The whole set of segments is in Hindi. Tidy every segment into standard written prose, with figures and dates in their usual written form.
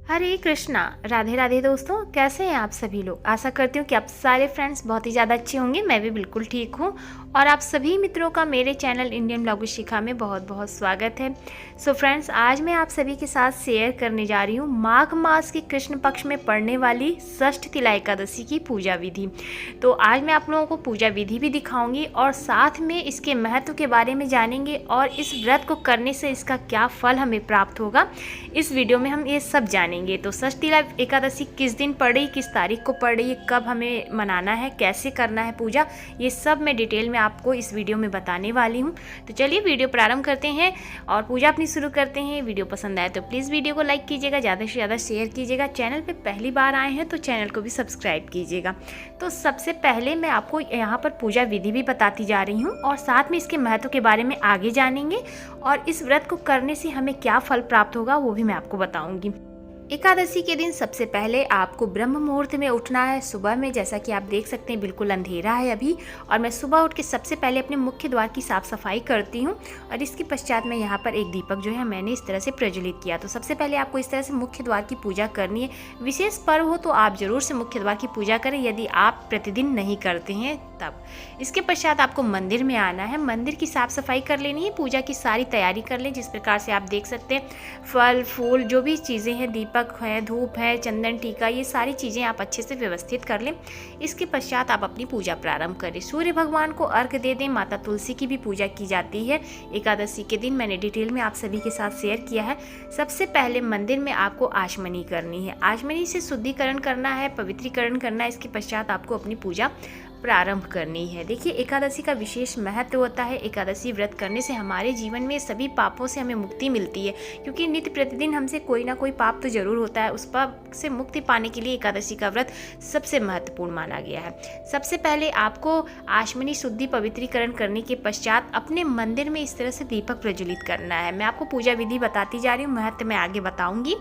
हरे कृष्णा। राधे राधे दोस्तों, कैसे हैं आप सभी लोग। आशा करती हूँ कि आप सारे फ्रेंड्स बहुत ही ज़्यादा अच्छे होंगे। मैं भी बिल्कुल ठीक हूँ और आप सभी मित्रों का मेरे चैनल इंडियन ब्लॉग शिखा में बहुत बहुत स्वागत है। सो फ्रेंड्स, आज मैं आप सभी के साथ शेयर करने जा रही हूँ माघ मास के कृष्ण पक्ष में पड़ने वाली षष्ठ तिला एकादशी की पूजा विधि। तो आज मैं आप लोगों को पूजा विधि भी दिखाऊंगी और साथ में इसके महत्व के बारे में जानेंगे और इस व्रत को करने से इसका क्या फल हमें प्राप्त होगा, इस वीडियो में हम ये सब जानेंगे। तो षष्ठ तिला एकादशी किस दिन पड़ रही, किस तारीख को पड़ रही है, कब हमें मनाना है, कैसे करना है पूजा, ये सब मैं डिटेल में आपको इस वीडियो में बताने वाली हूँ। तो चलिए वीडियो प्रारंभ करते हैं और पूजा अपनी शुरू करते हैं। वीडियो पसंद आए तो प्लीज़ वीडियो को लाइक कीजिएगा, ज़्यादा से ज़्यादा शेयर कीजिएगा। चैनल पर पहली बार आए हैं तो चैनल को भी सब्सक्राइब कीजिएगा। तो सबसे पहले मैं आपको यहाँ पर पूजा विधि भी बताती जा रही हूँ और साथ में इसके महत्व के बारे में आगे जानेंगे और इस व्रत को करने से हमें क्या फल प्राप्त होगा वो भी मैं आपको बताऊंगी। एकादशी के दिन सबसे पहले आपको ब्रह्म मुहूर्त में उठना है सुबह में। जैसा कि आप देख सकते हैं बिल्कुल अंधेरा है अभी और मैं सुबह उठ के सबसे पहले अपने मुख्य द्वार की साफ सफाई करती हूँ और इसके पश्चात में यहाँ पर एक दीपक जो है मैंने इस तरह से प्रज्वलित किया। तो सबसे पहले आपको इस तरह से मुख्य द्वार की पूजा करनी है। विशेष पर्व हो तो आप जरूर से मुख्य द्वार की पूजा करें, यदि आप प्रतिदिन नहीं करते हैं तब। इसके पश्चात आपको मंदिर में आना है, मंदिर की साफ सफाई कर लेनी है, पूजा की सारी तैयारी कर लें। जिस प्रकार से आप देख सकते हैं फल फूल जो भी चीज़ें हैं, दीपक है, धूप है, चंदन टीका, ये सारी चीज़ें आप अच्छे से व्यवस्थित कर लें। इसके पश्चात आप अपनी पूजा प्रारंभ करें। सूर्य भगवान को अर्घ दे दें। माता तुलसी की भी पूजा की जाती है एकादशी के दिन, मैंने डिटेल में आप सभी के साथ शेयर किया है। सबसे पहले मंदिर में आपको आचमनी करनी है, आचमनी से शुद्धिकरण करना है, पवित्रीकरण करना है। इसके पश्चात आपको अपनी पूजा प्रारंभ करनी है। देखिए, एकादशी का विशेष महत्व होता है। एकादशी व्रत करने से हमारे जीवन में सभी पापों से हमें मुक्ति मिलती है, क्योंकि नित्य प्रतिदिन हमसे कोई ना कोई पाप तो जरूर होता है। उस पाप से मुक्ति पाने के लिए एकादशी का व्रत सबसे महत्वपूर्ण माना गया है। सबसे पहले आपको आचमनी शुद्धि पवित्रीकरण करने के पश्चात अपने मंदिर में इस तरह से दीपक प्रज्वलित करना है। मैं आपको पूजा विधि बताती जा रही हूँ, महत्व मैं आगे बताऊंगी।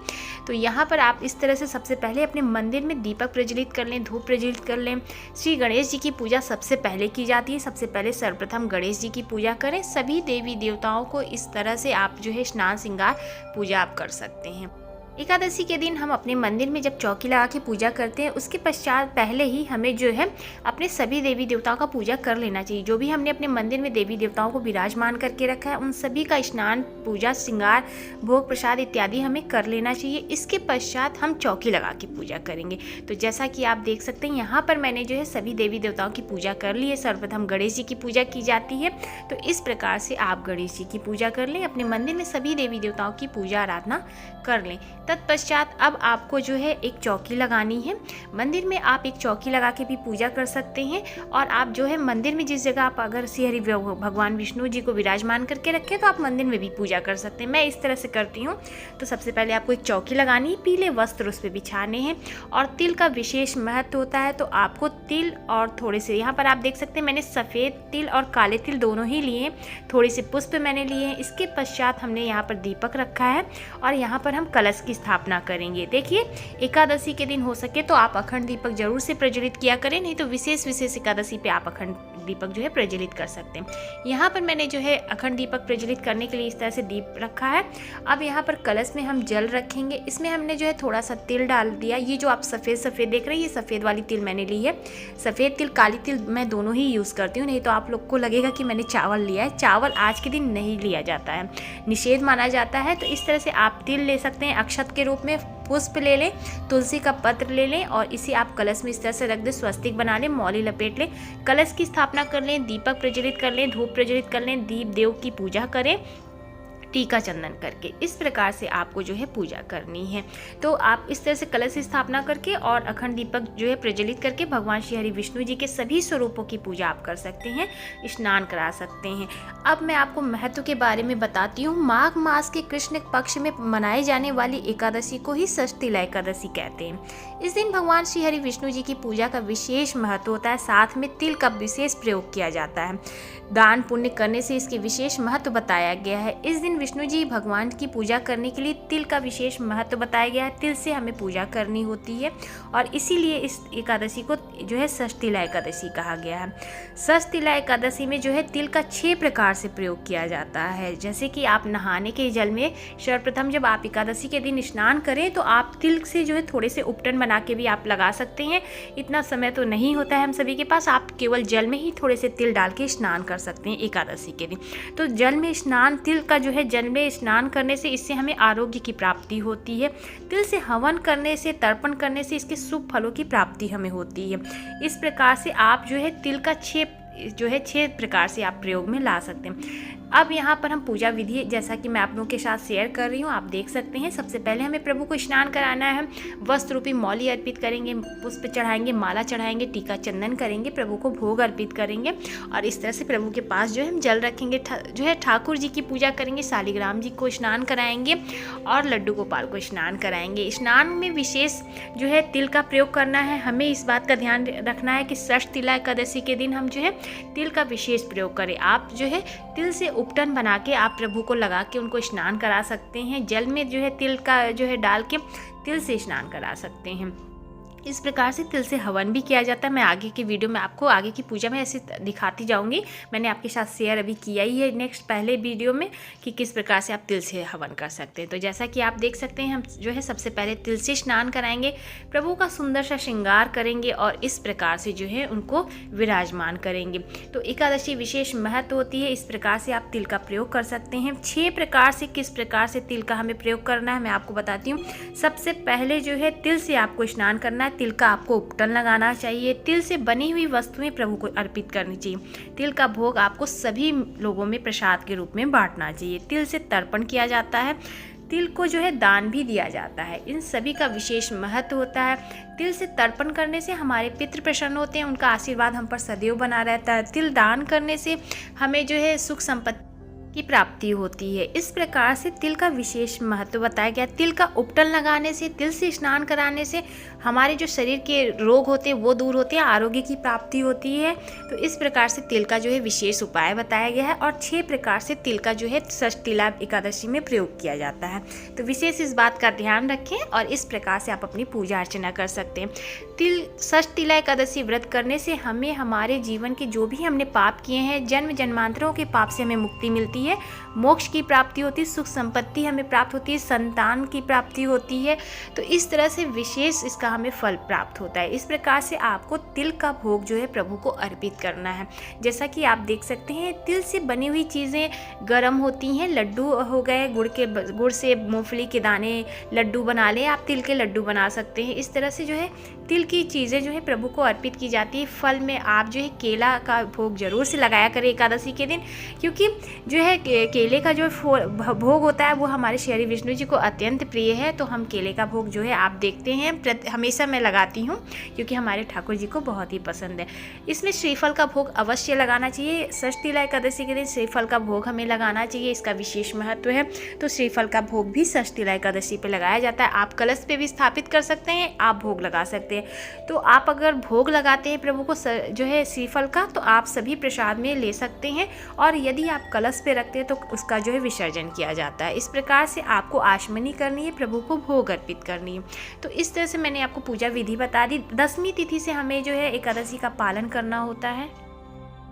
तो यहाँ पर आप इस तरह से सबसे पहले अपने मंदिर में दीपक प्रज्वलित कर लें, धूप प्रज्वलित कर लें। श्री गणेश जी की पूजा सबसे पहले की जाती है। सबसे पहले सर्वप्रथम गणेश जी की पूजा करें। सभी देवी देवताओं को इस तरह से आप जो है स्नान श्रृंगार पूजा आप कर सकते हैं। एकादशी के दिन हम अपने मंदिर में जब चौकी लगा के पूजा करते हैं, उसके पश्चात पहले ही हमें जो है अपने सभी देवी देवताओं का पूजा कर लेना चाहिए। जो भी हमने अपने मंदिर में देवी देवताओं को विराजमान करके रखा है, उन सभी का स्नान, पूजा, श्रृंगार, भोग प्रसाद इत्यादि हमें कर लेना चाहिए। इसके पश्चात हम चौकी लगा के पूजा करेंगे। तो जैसा कि आप देख सकते हैं यहाँ पर मैंने जो है सभी देवी देवताओं की पूजा कर ली है। सर्वप्रथम गणेश जी की पूजा की जाती है। तो इस प्रकार से आप गणेश जी की पूजा कर लें, अपने मंदिर में सभी देवी देवताओं की पूजा आराधना कर लें। तत्पश्चात अब आपको जो है एक चौकी लगानी है। मंदिर में आप एक चौकी लगा के भी पूजा कर सकते हैं और आप जो है मंदिर में जिस जगह आप अगर श्री हरि भगवान विष्णु जी को विराजमान करके रखें तो आप मंदिर में भी पूजा कर सकते हैं। मैं इस तरह से करती हूँ। तो सबसे पहले आपको एक चौकी लगानी है, पीले वस्त्र उस पर बिछाने हैं और तिल का विशेष महत्व होता है। तो आपको तिल और थोड़े से, यहाँ पर आप देख सकते हैं मैंने सफ़ेद तिल और काले तिल दोनों ही लिए हैं, थोड़े से पुष्प मैंने लिए हैं। इसके पश्चात हमने यहाँ पर दीपक रखा है और यहाँ पर हम कलश की स्थापना करेंगे। देखिए, एकादशी के दिन हो सके तो आप अखंड दीपक जरूर से प्रज्वलित किया करें, नहीं तो विशेष एकादशी पे आप अखंड दीपक जो है प्रज्वलित कर सकते हैं। यहाँ पर मैंने जो है अखंड दीपक प्रज्वलित करने के लिए इस तरह से दीप रखा है। अब यहाँ पर कलश में हम जल रखेंगे। इसमें हमने जो है थोड़ा सा तिल डाल दिया। ये जो आप सफ़ेद देख रहे हैं, ये सफ़ेद वाली तिल मैंने ली है। सफ़ेद तिल, काली तिल मैं दोनों ही यूज़ करती हूँ, नहीं तो आप लोग को लगेगा कि मैंने चावल लिया है। चावल आज के दिन नहीं लिया जाता है, निषेध माना जाता है। तो इस तरह से आप तिल ले सकते हैं अक्षत के रूप में, पुष्प ले लें, तुलसी का पत्र ले लें और इसे आप कलश में इस तरह से रख दें, स्वस्तिक बना लें, मौली लपेट लें, कलश की स्थापना कर लें, दीपक प्रज्वलित कर लें, धूप प्रज्वलित कर लें, दीप देव की पूजा करें टीका चंदन करके। इस प्रकार से आपको जो है पूजा करनी है। तो आप इस तरह से कलश स्थापना करके और अखंड दीपक जो है प्रज्वलित करके भगवान श्री हरि विष्णु जी के सभी स्वरूपों की पूजा आप कर सकते हैं, स्नान करा सकते हैं। अब मैं आपको महत्व के बारे में बताती हूँ। माघ मास के कृष्ण पक्ष में मनाई जाने वाली एकादशी को ही षष्ठ तिला एकादशी कहते हैं। इस दिन भगवान श्री हरि विष्णु जी की पूजा का विशेष महत्व होता है। साथ में तिल का विशेष प्रयोग किया जाता है। दान पुण्य करने से इसके विशेष महत्व बताया गया है। इस दिन विष्णु जी भगवान की पूजा करने के लिए तिल का विशेष महत्व बताया गया है। तिल से हमें पूजा करनी होती है और इसीलिए इस एकादशी को जो है षष्ठीला एकादशी कहा गया है। षष्ठीला एकादशी में जो है तिल का 6 प्रकार से प्रयोग किया जाता है। जैसे कि आप नहाने के जल में सर्वप्रथम जब आप एकादशी के दिन स्नान करें तो आप तिल से जो है थोड़े से उपटन बना के भी आप लगा सकते हैं। इतना समय तो नहीं होता है हम सभी के पास, आप केवल जल में ही थोड़े से तिल डाल के स्नान कर सकते हैं एकादशी के दिन। तो जल में स्नान, तिल का जो है जल में स्नान करने से इससे हमें आरोग्य की प्राप्ति होती है। तिल से हवन करने से, तर्पण करने से इसके शुभ फलों की प्राप्ति हमें होती है। इस प्रकार से आप जो है तिल का 6 प्रकार से आप प्रयोग में ला सकते हैं। अब यहाँ पर हम पूजा विधि जैसा कि मैं आप लोगों के साथ शेयर कर रही हूँ, आप देख सकते हैं। सबसे पहले हमें प्रभु को स्नान कराना है। वस्त्र रूपी मौली अर्पित करेंगे, पुष्प चढ़ाएंगे, माला चढ़ाएंगे, टीका चंदन करेंगे, प्रभु को भोग अर्पित करेंगे और इस तरह से प्रभु के पास जो है हम जल रखेंगे। जो है ठाकुर जी की पूजा करेंगे, शालिग्राम जी को स्नान कराएंगे और लड्डू गोपाल को स्नान कराएंगे। स्नान में विशेष जो है तिल का प्रयोग करना है। हमें इस बात का ध्यान रखना है कि षष्ठीला एकादशी के दिन हम जो है तिल का विशेष प्रयोग करें। आप जो है तिल से उपटन बना के आप प्रभु को लगा के उनको स्नान करा सकते हैं। जल में जो है तिल का जो है डाल के तिल से स्नान करा सकते हैं। इस प्रकार से तिल से हवन भी किया जाता है। मैं आगे की वीडियो में आपको आगे की पूजा में ऐसे दिखाती जाऊंगी। मैंने आपके साथ शेयर अभी किया ही है नेक्स्ट पहले वीडियो में कि किस प्रकार से आप तिल से हवन कर सकते हैं। तो जैसा कि आप देख सकते हैं, हम जो है सबसे पहले तिल से स्नान कराएंगे, प्रभु का सुंदर सा श्रृंगार करेंगे और इस प्रकार से जो है उनको विराजमान करेंगे। तो एकादशी विशेष महत्व होती है, इस प्रकार से आप तिल का प्रयोग कर सकते हैं। 6 प्रकार से किस प्रकार से तिल का हमें प्रयोग करना है मैं आपको बताती हूँ। सबसे पहले जो है तिल से आपको स्नान करना है। तिल का आपको उपटन लगाना चाहिए। तिल से बनी हुई वस्तुएं प्रभु को अर्पित करनी चाहिए। तिल का भोग आपको सभी लोगों में प्रसाद के रूप में बांटना चाहिए। तिल से तर्पण किया जाता है। तिल को जो है दान भी दिया जाता है। इन सभी का विशेष महत्व होता है। तिल से तर्पण करने से हमारे पितृ प्रसन्न होते हैं, उनका आशीर्वाद हम पर सदैव बना रहता है। तिल दान करने से हमें जो है सुख संपत्ति की प्राप्ति होती है। इस प्रकार से तिल का विशेष महत्व बताया गया। तिल का उपटन लगाने से, तिल से स्नान कराने से हमारे जो शरीर के रोग होते हैं वो दूर होते हैं, आरोग्य की प्राप्ति होती है। तो इस प्रकार से तिल का जो है विशेष उपाय बताया गया है और 6 प्रकार से तिल का जो है षष्ठीला एकादशी में प्रयोग किया जाता है। तो विशेष इस बात का ध्यान रखें और इस प्रकार से आप अपनी पूजा अर्चना कर सकते हैं। तिल षष्ठीला एकादशी व्रत करने से हमें हमारे जीवन के जो भी हमने पाप किए हैं, जन्म जन्मांतरों के पाप से हमें मुक्ति मिलती है, मोक्ष की प्राप्ति होती है, सुख संपत्ति हमें प्राप्त होती है, संतान की प्राप्ति होती है। तो इस तरह से विशेष इसका हमें फल प्राप्त होता है। इस प्रकार से आपको तिल का भोग जो है प्रभु को अर्पित करना है। जैसा कि आप देख सकते हैं, तिल से बनी हुई चीज़ें गर्म होती हैं। लड्डू हो गए, गुड़ से मूंगफली के दाने लड्डू बना लें, आप तिल के लड्डू बना सकते हैं। इस तरह से जो है तिल की चीज़ें जो है प्रभु को अर्पित की जाती है। फल में आप जो है केला का भोग जरूर से लगाया करें एकादशी के दिन, क्योंकि जो है केले का जो भोग होता है वो हमारे श्री विष्णु जी को अत्यंत प्रिय है। तो हम केले का भोग जो है आप देखते हैं हमेशा मैं लगाती हूँ, क्योंकि हमारे ठाकुर जी को बहुत ही पसंद है। इसमें श्रीफल का भोग अवश्य लगाना चाहिए। षष्ठीला एकादशी के दिन श्रीफल का भोग हमें लगाना चाहिए, इसका विशेष महत्व है। तो श्रीफल का भोग भी षष्ठीला एकादशी पे लगाया जाता है। आप कलश पे भी स्थापित कर सकते हैं, आप भोग लगा सकते हैं। तो आप अगर भोग लगाते हैं प्रभु को जो है श्रीफल का, तो आप सभी प्रसाद में ले सकते हैं और यदि आप कलश पे रखते हैं तो उसका जो है विसर्जन किया जाता है। इस प्रकार से आपको आचमनी करनी है, प्रभु को भोग अर्पित करनी है। तो इस तरह से मैंने आपको पूजा विधि बता दी। 10वीं तिथि से हमें जो है एकादशी का पालन करना होता है।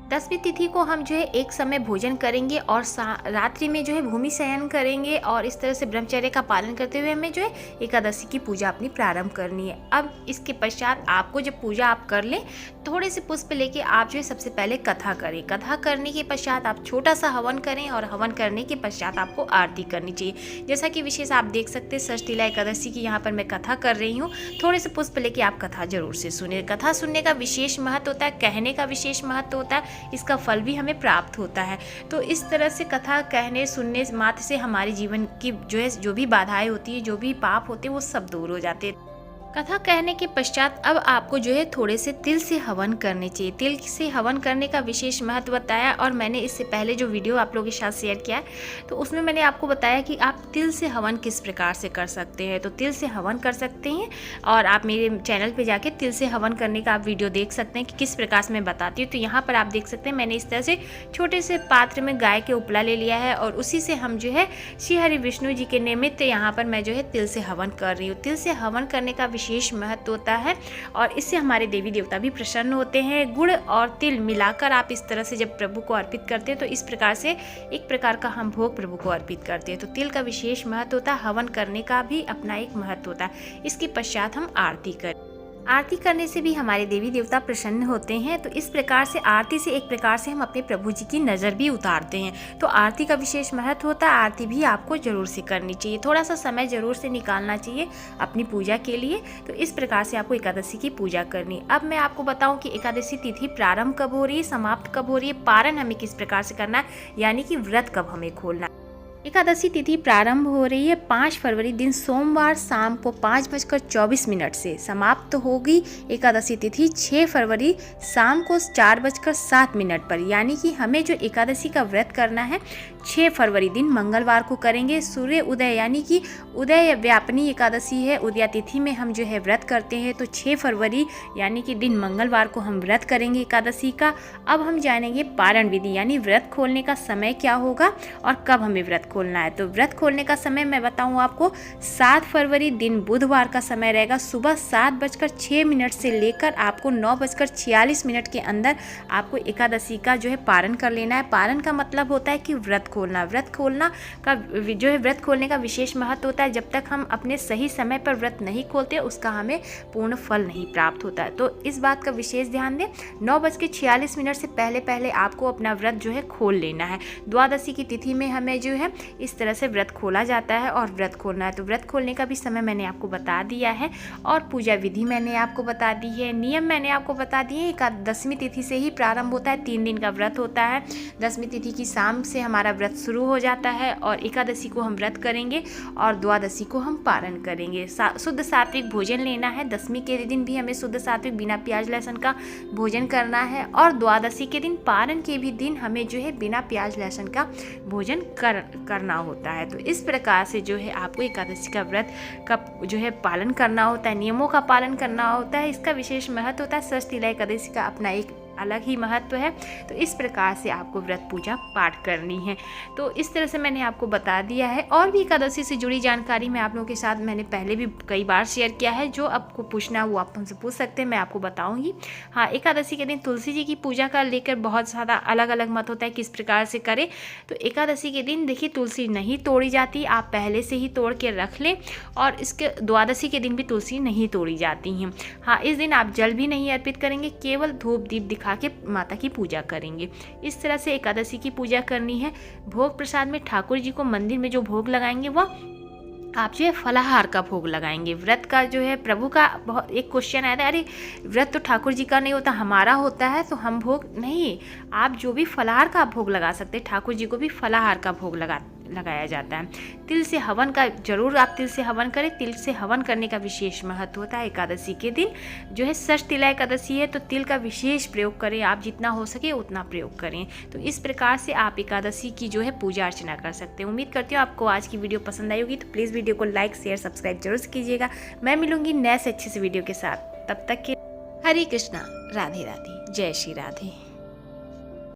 10वीं तिथि को हम जो है एक समय भोजन करेंगे और रात्रि में जो है भूमि शयन करेंगे और इस तरह से ब्रह्मचर्य का पालन करते हुए हमें जो है एकादशी की पूजा अपनी प्रारंभ करनी है। अब इसके पश्चात आपको जब पूजा आप कर लें, थोड़े से पुष्प लेके आप जो है सबसे पहले कथा करें। कथा करने के पश्चात आप छोटा सा हवन करें और हवन करने के पश्चात आपको आरती करनी चाहिए। जैसा कि विशेष आप देख सकते हैं षष्ठीला एकादशी की यहाँ पर मैं कथा कर रही हूँ। थोड़े से पुष्प लेके आप कथा जरूर से सुने। कथा सुनने का विशेष महत्व होता है, कहने का विशेष महत्व होता है, इसका फल भी हमें प्राप्त होता है। तो इस तरह से कथा कहने सुनने मात्र से हमारे जीवन की जो है जो भी बाधाएं होती है, जो भी पाप होते हैं, वो सब दूर हो जाते हैं। कथा कहने के पश्चात अब आपको जो है थोड़े से तिल से हवन करने चाहिए। तिल से हवन करने का विशेष महत्व बताया और मैंने इससे पहले जो वीडियो आप लोगों के साथ शेयर किया है तो उसमें मैंने आपको बताया कि आप तिल से हवन किस प्रकार से कर सकते हैं। तो तिल से हवन कर सकते हैं और आप मेरे चैनल पे जाके तिल से हवन करने का आप वीडियो देख सकते हैं कि किस प्रकार से मैं बताती हूँ। तो यहाँ पर आप देख सकते हैं मैंने इस तरह से छोटे से पात्र में गाय के उपला ले लिया है और उसी से हम जो है श्री हरि विष्णु जी के निमित्त यहाँ पर मैं जो है तिल से हवन कर रही हूँ। तिल से हवन करने का विशेष महत्व होता है और इससे हमारे देवी देवता भी प्रसन्न होते हैं। गुड़ और तिल मिलाकर आप इस तरह से जब प्रभु को अर्पित करते हैं तो इस प्रकार से एक प्रकार का हम भोग प्रभु को अर्पित करते हैं। तो तिल का विशेष महत्व होता है, हवन करने का भी अपना एक महत्व होता है। इसके पश्चात हम आरती करें। आरती करने से भी हमारे देवी देवता प्रसन्न होते हैं। तो इस प्रकार से आरती से एक प्रकार से हम अपने प्रभु जी की नज़र भी उतारते हैं। तो आरती का विशेष महत्व होता है। आरती भी आपको जरूर से करनी चाहिए, थोड़ा सा समय जरूर से निकालना चाहिए अपनी पूजा के लिए। तो इस प्रकार से आपको एकादशी की पूजा करनी। अब मैं आपको बताऊं कि एकादशी तिथि प्रारंभ कब हो रही है, समाप्त कब हो रही है, पारण हमें किस प्रकार से करना है, यानी कि व्रत कब हमें खोलना है। एकादशी तिथि प्रारंभ हो रही है 5 फरवरी दिन सोमवार शाम को 5:24 से। समाप्त होगी एकादशी तिथि 6 फरवरी शाम को 4:07 पर। यानी कि हमें जो एकादशी का व्रत करना है 6 फरवरी दिन मंगलवार को करेंगे। सूर्य उदय यानी कि उदय व्यापनी एकादशी है, उदया तिथि में हम जो है व्रत करते हैं। तो 6 फरवरी यानी कि दिन मंगलवार को हम व्रत करेंगे एकादशी का। अब हम जानेंगे पारण विधि यानी व्रत खोलने का समय क्या होगा और कब हमें व्रत खोलना है। तो व्रत खोलने का समय मैं बताऊं आपको 7 फरवरी दिन बुधवार का समय रहेगा। सुबह 7:06 से लेकर आपको 9:46 के अंदर आपको एकादशी का जो है पारण कर लेना है। पारण का मतलब होता है कि व्रत खोलना। व्रत खोलना का जो है व्रत खोलने का विशेष महत्व होता है। जब तक हम अपने सही समय पर व्रत नहीं खोलते उसका हमें पूर्ण फल नहीं प्राप्त होता है। तो इस बात का विशेष ध्यान दें। 9:46 से पहले पहले आपको अपना व्रत जो है खोल लेना है। द्वादशी की तिथि में हमें जो है इस तरह से व्रत खोला जाता है और व्रत खोलना है। तो व्रत खोलने का भी समय मैंने आपको बता दिया है और पूजा विधि मैंने आपको बता दी है, नियम मैंने आपको बता दिए। एकादशमी तिथि से ही प्रारंभ होता है, 3 दिन का व्रत होता है। दशमी तिथि की शाम से हमारा व्रत शुरू हो जाता है और एकादशी को हम व्रत करेंगे और द्वादशी को हम पारण करेंगे। शुद्ध सात्विक भोजन लेना है। दशमी के दिन भी हमें शुद्ध सात्विक बिना प्याज लहसुन का भोजन करना है और द्वादशी के दिन पारण के भी दिन हमें जो है बिना प्याज लहसुन का भोजन करना होता है। तो इस प्रकार से जो है आपको एकादशी का व्रत का जो है पालन करना होता है, नियमों का पालन करना होता है। इसका विशेष महत्व होता है। षष्ठी एकादशी का अपना एक अलग ही महत्व है। तो इस प्रकार से आपको व्रत पूजा पाठ करनी है। तो इस तरह से मैंने आपको बता दिया है। और भी एकादशी से जुड़ी जानकारी मैं आप लोगों के साथ मैंने पहले भी कई बार शेयर किया है। जो आपको पूछना है वो आप हमसे पूछ सकते हैं, मैं आपको बताऊंगी। हाँ, एकादशी के दिन तुलसी जी की पूजा का लेकर बहुत ज़्यादा अलग अलग मत होता है किस प्रकार से करें। तो एकादशी के दिन देखिए तुलसी नहीं तोड़ी जाती, आप पहले से ही तोड़ के रख लें। और इसके द्वादशी के दिन भी तुलसी नहीं तोड़ी जाती हैं। हाँ, इस दिन आप जल भी नहीं अर्पित करेंगे, केवल धूप दीप दिखा के माता की पूजा करेंगे। इस तरह से एकादशी की पूजा करनी है। भोग प्रसाद में ठाकुर जी को मंदिर में जो भोग लगाएंगे वह आप जो है फलाहार का भोग लगाएंगे। व्रत का जो है प्रभु का बहुत एक क्वेश्चन आया था, अरे व्रत तो ठाकुर जी का नहीं होता हमारा होता है तो हम भोग नहीं, आप जो भी फलाहार का भोग लगा सकते हैं। ठाकुर जी को भी फलाहार का भोग लगाया जाता है। तिल से हवन का जरूर आप तिल से हवन करें। तिल से हवन करने का विशेष महत्व होता है। एकादशी के दिन जो है षष्ठी एकादशी है तो तिल का विशेष प्रयोग करें। आप जितना हो सके उतना प्रयोग करें। तो इस प्रकार से आप एकादशी की जो है पूजा अर्चना कर सकते हैं। उम्मीद करती हूँ आपको आज की वीडियो पसंद आई होगी। तो प्लीज़ वीडियो को लाइक शेयर सब्सक्राइब जरूर कीजिएगा। मैं मिलूंगी नए से अच्छे से वीडियो के साथ। तब तक के हरे कृष्णा, राधे राधे, जय श्री राधे।